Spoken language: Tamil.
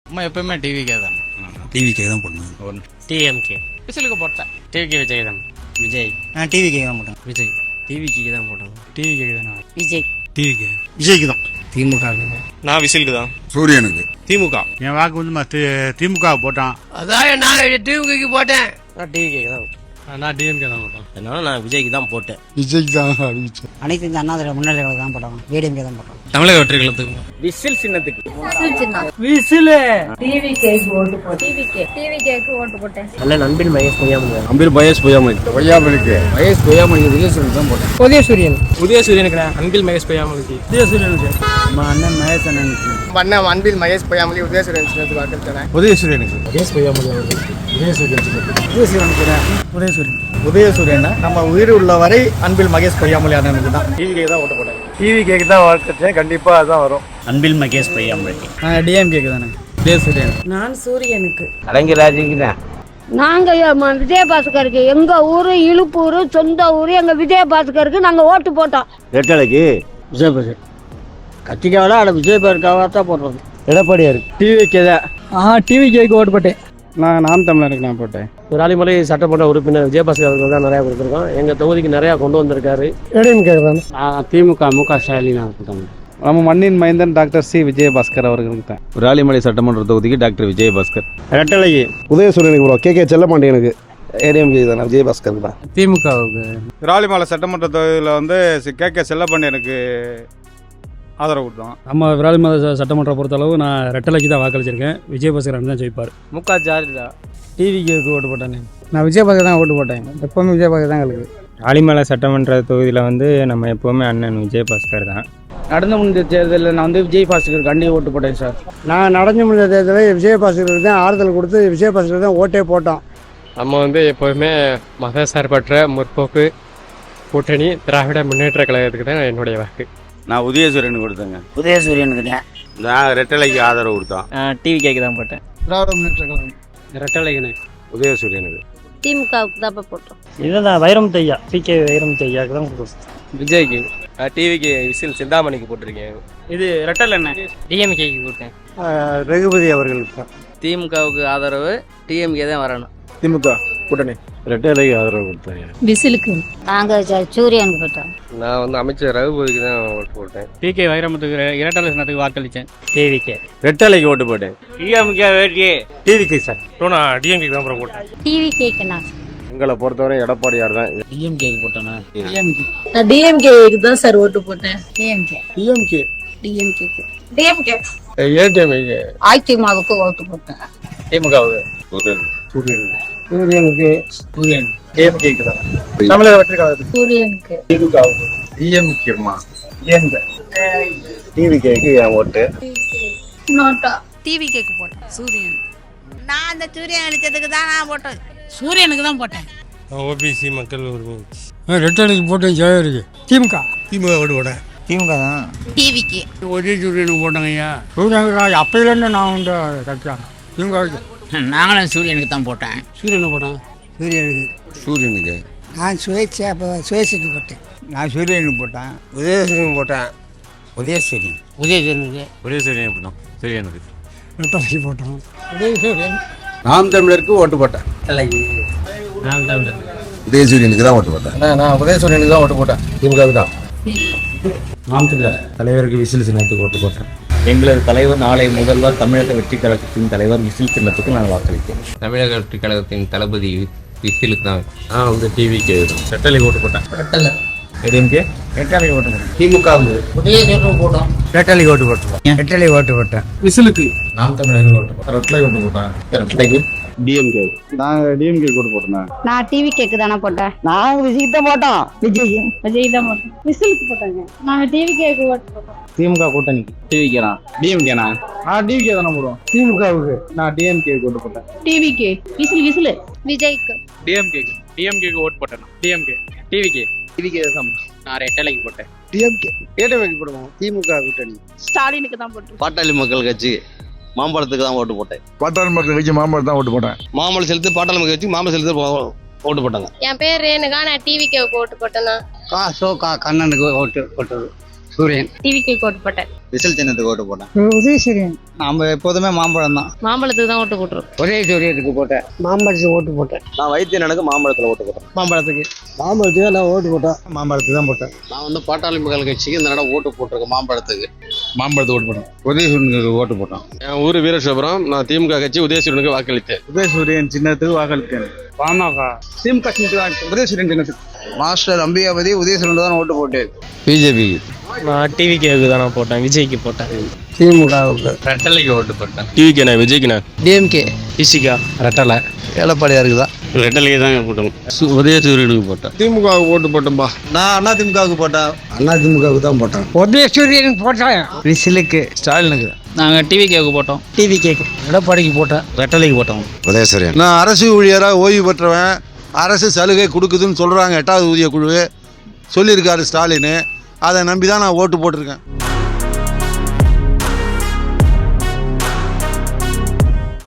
அம்மா எப்பவுமே டிவிக்கே தான். டிவிக்கே தான் போடணும். டிஎம்கே. விசிலுக்கு போட்டேன். டிவிக்கு விஜய் தான். விஜய். டிவிக்கே தான் போட்டேன். விஜய். டிவிக்கு தான் போட்டோம். டிவிக்கே தானே. விஜய். டிவிக்கே. விஜய்க்கு தான். திமுக. நான் விசிலுக்கு தான். சூரியனுக்கு. திமுக. என் வாக்கு வந்து திமுக போட்டான். அதான் நான் டிவிக்கு போட்டேன். நான் டிவிக்கு தான் போட்டேன். நான் டிஎம்கே தான் போட்டேன். அதனால நான் விஜய்க்கு தான் போட்டேன். விஜய்க்கு தான் அறிவிச்சேன். அனைத்து இந்த அண்ணாதிர முன்னேற்றங்களை தான் போட்டாங்க. ஏடிஎம்கே தான் போட்டாங்க. தமிழக வெற்றி கழகத்துக்கு. விசில் சின்னத்துக்கு. விசில். டிவிகேக்கு ஓட்டு போட்டேன். டிவிகேக்கு ஓட்டு போட்டேன். நல்ல நண்பில் மகேஷ் பொய்யாமொழி. அம்பில் மகேஷ் பொய்யாமொழி. மகேஷ் பொய்யாமொழி உதயசூரியனுக்கு தான் போட்டேன். உதயசூரியனுக்கு அன்பில் மகேஷ் பொய்யாமொழிக்கு. உதயசூரியனுக்கு. அண்ணன் மகேஷ் அண்ணனுக்கு. அண்ணன் அன்பில் மகேஷ் பொய்யாமொழி உதயசூரியன் சின்னத்துக்கு வாக்களித்தேன். உதயசூரியனுக்கு. மகேஷ் பொய்யாமொழி அவர்கள். உதயசூரியன் நம்ம உயிர் உள்ள வரை அன்பில் மகேஷ் பொய்யாமொழி அண்ணனுக்கு தான். டிவிக்கு தான் ஓட்டு போட்டேன். டிவிகேக்கு தான் வாழ்க்கை கண்டிப்பா அதான் வரும். அன்பில் மகேஷ் பொய்யாமொழி. டிஎம்கேக்கு தானே. உதயசூரியன். நான் சூரியனுக்கு. கலைஞராஜுக்கு தான். நாங்க விஜயபாஸ்கருக்கு எங்க ஊரு இழுப்பூர் சொந்த ஊரு எங்க விஜயபாஸ்கருக்கு நாங்க ஓட்டு போட்டோம். ரெட்டலைக்கு விஜயபாஸ்கர். கத்திரிக்காவில அட விஜயபாஸ்கராக தான் போடுறது. எடப்பாடியார். டிவிகே தான். டிவிகேக்கு ஓட்டு போட்டேன். நான் நாம் தமிழருக்கு நான் போட்டேன். விராலிமலை சட்டமன்ற உறுப்பினர் விஜயபாஸ்கர் அவர்கள் தான் நிறையா கொடுத்துருக்கோம். எங்கள் தொகுதிக்கு நிறையா கொண்டு வந்திருக்காரு. ஏடிஎம்கே தான். திமுக முக ஸ்டாலின் தான். நம்ம மண்ணின் மைந்தன் டாக்டர் சி விஜயபாஸ்கர் அவர்களுக்கு தான். விராலிமலை சட்டமன்ற தொகுதிக்கு டாக்டர் விஜயபாஸ்கர். ரெட்டலைக்கு உதயசூரியனுக்கு ப்ரோ. கே செல்லமாண்டியனுக்கு. ஏடிஎம்கே தான். விஜயபாஸ்கர் தான். திமுகவுக்கு. விராலிமலை சட்டமன்ற தொகுதியில் வந்து கே செல்லப்பாண்டியனுக்கு ஆதரவு கொடுத்தோம். நம்ம விராலிமலை சட்டமன்ற பொறுத்தளவு நான் ரெட்டலைக்கு தான் வாக்களிச்சிருக்கேன். விஜயபாஸ்கர் தான் ஜெயிப்பார். முக ஜாரிதா. டிவிகேக்கு ஓட்டு போட்டேன். நான் விஜயபாஸ்கர் தான் ஓட்டு போட்டேன். எப்போவுமே விஜயபாஸ்கர் தான் எங்களுக்கு. விராலிமலை சட்டமன்ற தொகுதியில் வந்து நம்ம எப்போவுமே அண்ணன் விஜயபாஸ்கர் தான். நடந்து முடிஞ்ச தேர்தலில் நான் வந்து விஜயபாஸ்கர் கண்டி ஓட்டு போட்டேன் சார். நான் நடந்து முடிஞ்ச தேர்தலில் விஜயபாஸ்கருக்கு தான் ஆறுதல் கொடுத்து விஜயபாஸ்கர் தான் ஓட்டே போட்டோம். நம்ம வந்து எப்போதுமே மத சார்பற்ற முற்போக்கு கூட்டணி திராவிட முன்னேற்ற கழகத்துக்கு தான் என்னுடைய வாக்கு. நான் உதயசூரியனுக்கு கொடுத்தேங்க. உதயசூரியனுக்கு தான். நான் ரெட்டலைக்கு ஆதரவு கொடுத்தோம். டிவிகேக்கு தான் போட்டேன். திராவிட முன்னேற்ற கழகம். ரெட்டலைக்கு. உதயசூரியனுக்கு. திமுகவுக்கு தான் போட்டோம். இதுதான் வைரம் தையா. பிகே வைரம் தையாக்கு தான் கொடுத்தோம். விஜய்க்கு. டிவிக்கு விசில் சிந்தாமணிக்கு போட்டிருக்கேன். இது ரெட்டல் என்ன? டிஎம்கேக்கு கொடுத்தேன். ரகுபதி அவர்களுக்கு. திமுகவுக்கு ஆதரவு. டிஎம்கே தான் வரணும். திமுக கூட்டணி. ரெட்டலைக்கு ஆதரவு கொடுத்தாங்க. விசிலுக்கு. நாங்க சூரியனுக்கு போட்டோம். நான் வந்து அமைச்சர் ரகுபதிக்கு தான் ஓட்டு போட்டேன். பிகே வைரமுத்துக்கு இரட்டலை சின்னத்துக்கு வாக்களித்தேன். டிவிக்கே. ரெட்டலைக்கு ஓட்டு போட்டேன். டிஎம்கே வேட்டியே. TVK sir. நான் டிஎம்கே தான் போட்டேன். டிவிகேக்கு நான். எங்களை பொறுத்தவரை எடப்பாடியார் தான். டிஎம்கேக்கு போட்டேனா? நான் டிஎம்கேக்கு தான் சார் ஓட்டு போட்டேன். டிஎம்கே. டிஎம்கே. டிஎம்கேக்கு. டிஎம்கே. ஏடிஎம்கே. அதிமுகவுக்கு ஓட்டு போட்டேன். திமுகவுக்கு. சூரியனுக்கு. சூரியன். டிஎம்கேக்கு தான். தமிழக வெற்றி கழகத்துக்கு. சூரியனுக்கு. திமுகவுக்கு. டிஎம்கேமா. டிவிகேக்கு என் ஓட்டு. நோட்டா. டிவிகேக்கு போட்டேன். சூரியன். நான் அந்த சூரியன் அடிச்சதுக்கு தான் நான் போட்டேன். சூரியனுக்கு தான் போட்டேன். ஓபிசி மக்கள் உரிமை. ரெட்டலைக்கு போட்டேன். ஜெயருக்கு. திமுக. திமுக ஓட்டு போட்டேன். திமுக தான். டிவிக்கு. உதயசூரியனுக்கு போட்டாங்க ஐயா. சூரியனுக்கு அப்பையிலேருந்து நான் வந்து கட்சியாங்க. திமுக. நாங்களும் சூரியனுக்கு தான் போட்டேன். சூரியனுக்கு போட்டேன். சூரியனுக்கு. சூரியனுக்கு. நான் சுயேட்சைக்கு போட்டேன். நான் சூரியனுக்கு போட்டேன். உதயசூரியன் போட்டேன். உதயசூரியன். உதயசூரியனுக்கு. உதயசூரியன் போட்டோம். சூரியனுக்கு. ரெட்டலைக்கு போட்டோம். உதயசூரியன். நாம் தமிழருக்கு ஓட்டு போட்டேன். உதயசூரியனுக்கு தான் ஓட்டு போட்டேன். நான் உதயசூரியனுக்கு தான் ஓட்டு போட்டேன். திமுக தான். நாம் தலைவருக்கு விசில் சின்னத்துக்கு ஓட்டு போட்டேன். எங்களது தலைவர் நாளை முதல்வர் தமிழக வெற்றி கழகத்தின் தலைவர் விசில் சின்னத்துக்கு நான் வாக்களித்தேன். தமிழக வெற்றி கழகத்தின் தளபதி விசிலுக்கு தான். நான் வந்து டிவிக்கு ரெட்டலைக்கு ஓட்டு போட்டேன். ரெட்டலை. ஏடிஎம்கே. ரெட்டலைக்கு ஓட்டு போட்டேன். திமுகவுக்கு. உதயசூரியனுக்கு போட்டோம். ரெட்டலைக்கு ஓட்டு போட்டேன். ரெட்டலைக்கு ஓட்டு போட்டேன். விசிலுக்கு. நாம் தமிழருக்கு ஓட்டு போட்டேன். ரெட்டலைக்கு ஓட்டு போட்டேன். ரெட்டலைக்கு. டிஎம்கே. நாங்கள் டிஎம்கே ஓட்டு போட்டேன். நான் டிவிகேக்கு தானே போட்டேன். நாங்கள் விசில் தான் போட்டோம். விஜய். விஜய் தான் போட்டோம். விசிலுக்கு போட்டாங்க. நாங்க டிவிகேக்கு ஓட்டு போட்டோம். திமுக கூட்டணிக்கு. டிவிக்கேனா? டிஎம்கேனா? டிவிகே தானே போடுவோம். திமுகவுக்கு. நான் டிஎம்கே ஓட்டு போட்டேன். டிவிகே. விசில். விஜய்க்கு. டிஎம்கேக்கு. டிஎம்கேக்கு ஓட்டு போட்டேன். டிஎம்கே. டிவிகே. டிவிகே தான். நான் ரெட்டலைக்கு போட்டேன். டிஎம்கே. ஏடிஎம்கே போடுவோம். திமுக கூட்டணி. ஸ்டாலினுக்கு தான் போட்டோம். பாட்டாளி மக்கள் கட்சி மாம்பழத்துக்கு தான் ஓட்டு போட்டேன். பாட்டாளி மக்கள் கட்சி மாம்பழம் தான் ஓட்டு போட்டேன். மாம்பழம் செலுத்து பாட்டாளி மக்கள் கட்சி மாம்பழம் செலுத்து ஓட்டு போட்டாங்க. என் பேர் ரேணுகா. நான் டிவிகேவுக்கு ஓட்டு போட்டேன்னா. கண்ணனுக்கு ஓட்டு போட்டது. சூரியன். டிவிக்கு ஓட்டு போட்டேன். விசில் சின்னத்துக்கு ஓட்டு போட்டேன். உதயசூரியன். நம்ம எப்போதுமே மாம்பழம் தான். மாம்பழத்துக்கு தான் ஓட்டு போட்டுரும். உதயசூரியனுக்கு போட்டேன். மாம்பழத்துக்கு ஓட்டு போட்டேன். நான் வைத்தியனுக்கு மாம்பழத்தில் ஓட்டு போட்டேன். மாம்பழத்துக்கு நான் ஓட்டு போட்டேன். மாம்பழத்துக்கு தான் போட்டேன். நான் வந்து பாட்டாளி மக்கள் கட்சிக்கு இந்த இடம் ஓட்டு போட்டிருக்கேன். மாம்பழத்துக்கு மாம்பழத்துக்கு ஓட்டு போட்டேன். உதயசூரியனுக்கு ஓட்டு போட்டோம். என் ஊர் வீரசிவபுரம். நான் திமுக கட்சி உதயசூரனுக்கு வாக்களித்தேன். உதயசூரியன் சின்னத்துக்கு வாக்களித்தேன். பாமக. திமுக சின்னத்துக்கு உதயசூரியன் சின்னத்துக்கு. மாஸ்டர் அம்பிகாபதி உதயசூரியன் தான் ஓட்டு போட்டேன். பிஜேபி. நான் டிவிக்கு தான் போட்டேன். விஜய்க்கு போட்டேன். திமுகவுக்கு. ரெட்டலைக்கு ஓட்டு போட்டேன். டிவிக்கு விஜய்க்கு டிஎம்கே. இசிகா. ரெட்டலை. ஏழப்பாடியா இருக்குதா? ரெட்டலைக்கு தான் போட்டோம். உதயசூரியனுக்கு போட்டேன். திமுகவுக்கு ஓட்டு போட்டோம்பா. நான் அதிமுகவுக்கு போட்டேன். அதிமுகவுக்கு தான் போட்டேன். உதயசூரியனுக்கு போட்டேன். விசிலுக்கு. ஸ்டாலினுக்கு. நாங்கள் டிவிக்கு போட்டோம். டிவிகேக்கு. எடப்பாடிக்கு போட்டேன். ரெட்டலைக்கு போட்டோம். உதயசூரியன். நான் அரசு ஊழியராக ஓய்வு பெற்றவன். அரசு சலுகை கொடுக்குதுன்னு சொல்கிறாங்க. 8வது ஊதிய குழு சொல்லியிருக்காரு ஸ்டாலின். அதை நம்பி தான் நான் ஓட்டு போட்டிருக்கேன்.